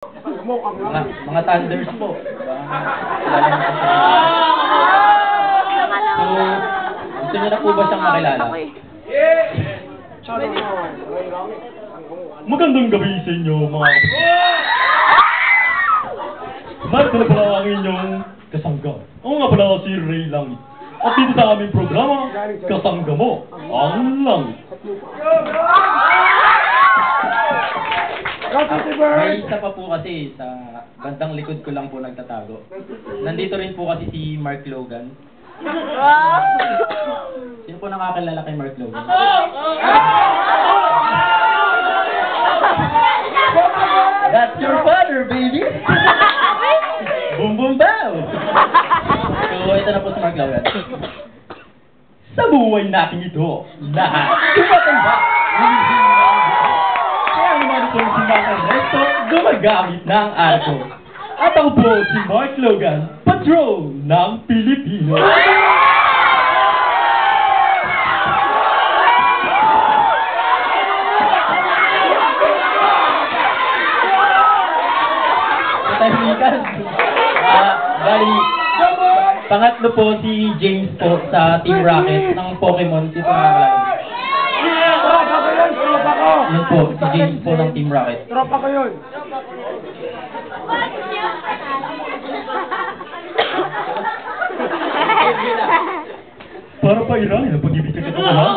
Mga Thunders po. So, gusto niyo na po ba siyang makilala? Magandang gabi sa inyo, mga kapatid. Mark na pala ang inyong kasangga. Ako nga pala si Ray Langit. At dito sa aming programa, Kasangga Mo, ang Langit. May isa pa po kasi sa bandang likod ko lang po nagtatago. Nandito rin po kasi si Mark Logan. Sino po nakakilala kay Mark Logan? That's your father, baby! Boom boom bow! So, ito na po si Mark Logan. Sa buhay natin ito, lahat tumatanda. Kaya naman po si Mark Ernesto gumagamit ng arko. At ako po si Mark Logan, patron ng Pilipino. Tahimikan. Bali, pangatlo po si James po sa Team Rocket ng Pokemon. Sino nakakilala? Yun po, si James po ng Team Rocket. Tropa ko yun. Para pa irangin ang pag-ibig sa katotohanan.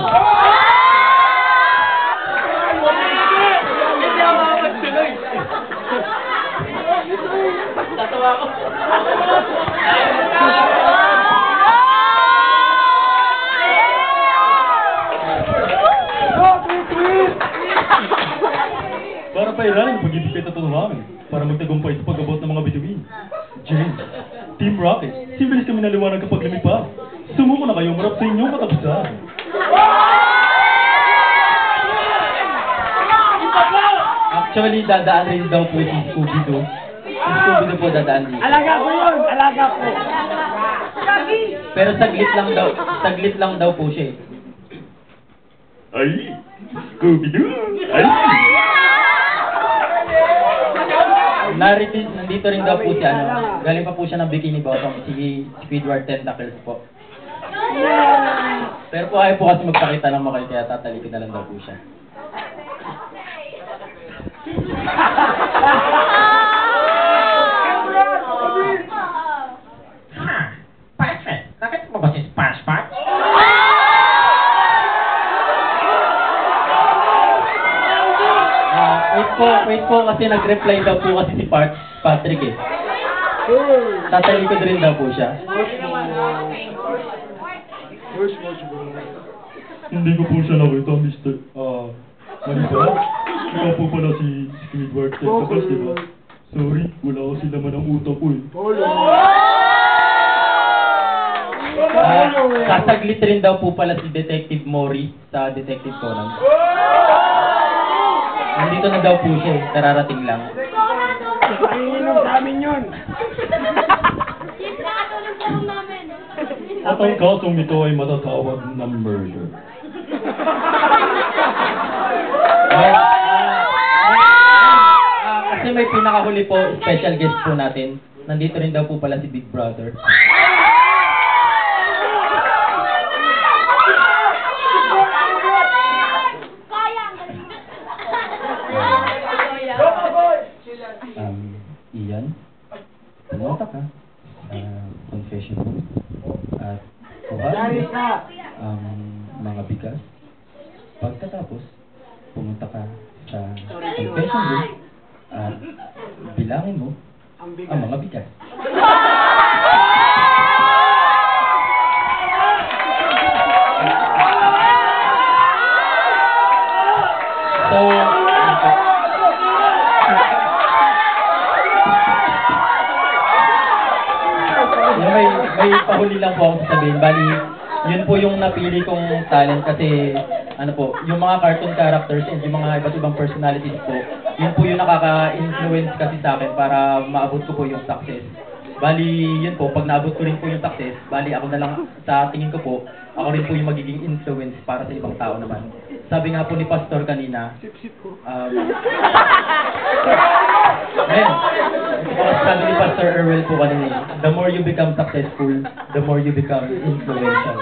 Tatawa ko. Para pa irangin ang pag-ibig sa katotohanan. Para magtagumpay sa pag-abot ng mga bituin. James, Team Rocket, simbilis kami naliwanag kapag lumipad. Sumuko na kayo, marap sa inyong katapusan. Actually, dadaan rin daw po si Scooby-Doo. Si Scooby-Doo po dadaan dito. Alaga ko yun, alaga ko. Pero saglit lang daw po siya eh. Ay, Scooby-Doo! Ay! Nandito rin daw po si ano, galing pa po siya ng Bikini Bottom, si Squidward Tentacles po. Pero po ayaw po kasi magpakita ng makay, kaya tatalikod na lang daw po siya. Perfect! Bakit mo ba si SpongeBob? Wait po kasi nag-reply daw po kasi si Patrick eh. Tatalikod rin daw po siya. Hindi ko po siya nakita, Mr. Mali ba? Ikaw po pala si Squidward Tentacles, di ba? Sorry, wala kasi laman ang utak ko eh. Sasaglit rin daw po pala si Detective Mori sa Detective Conan. Nandito na daw po siya eh, kararating lang. Panginom sa amin yun. At ang kasong ito ay matatawag na murder. Kasi may pinakahuli po, special guest po natin. Nandito rin daw po pala si Big Brother. Ian, pumunta ka sa confession room at kuhanin ang mga bigas. Pagkatapos, pumunta ka sa confession room at bilangin mo ang mga bigas. So, may pahuli lang po akong sasabihin. Bali, yun po yung napili kong talent kasi, ano po, yung mga cartoon characters and yung mga iba't ibang personalities po, yun po yung nakaka-influence kasi sa akin para maabot ko po yung success. Bali, yun po, pag naabot ko rin po yung success, bali ako na lang, sa tingin ko po, ako rin po yung magiging influence para sa ibang tao naman. Sabi nga po ni Pastor kanina, Ngayon, ito po kasi sabi ni Pastor Erwel po kanina, the more you become successful, the more you become influential.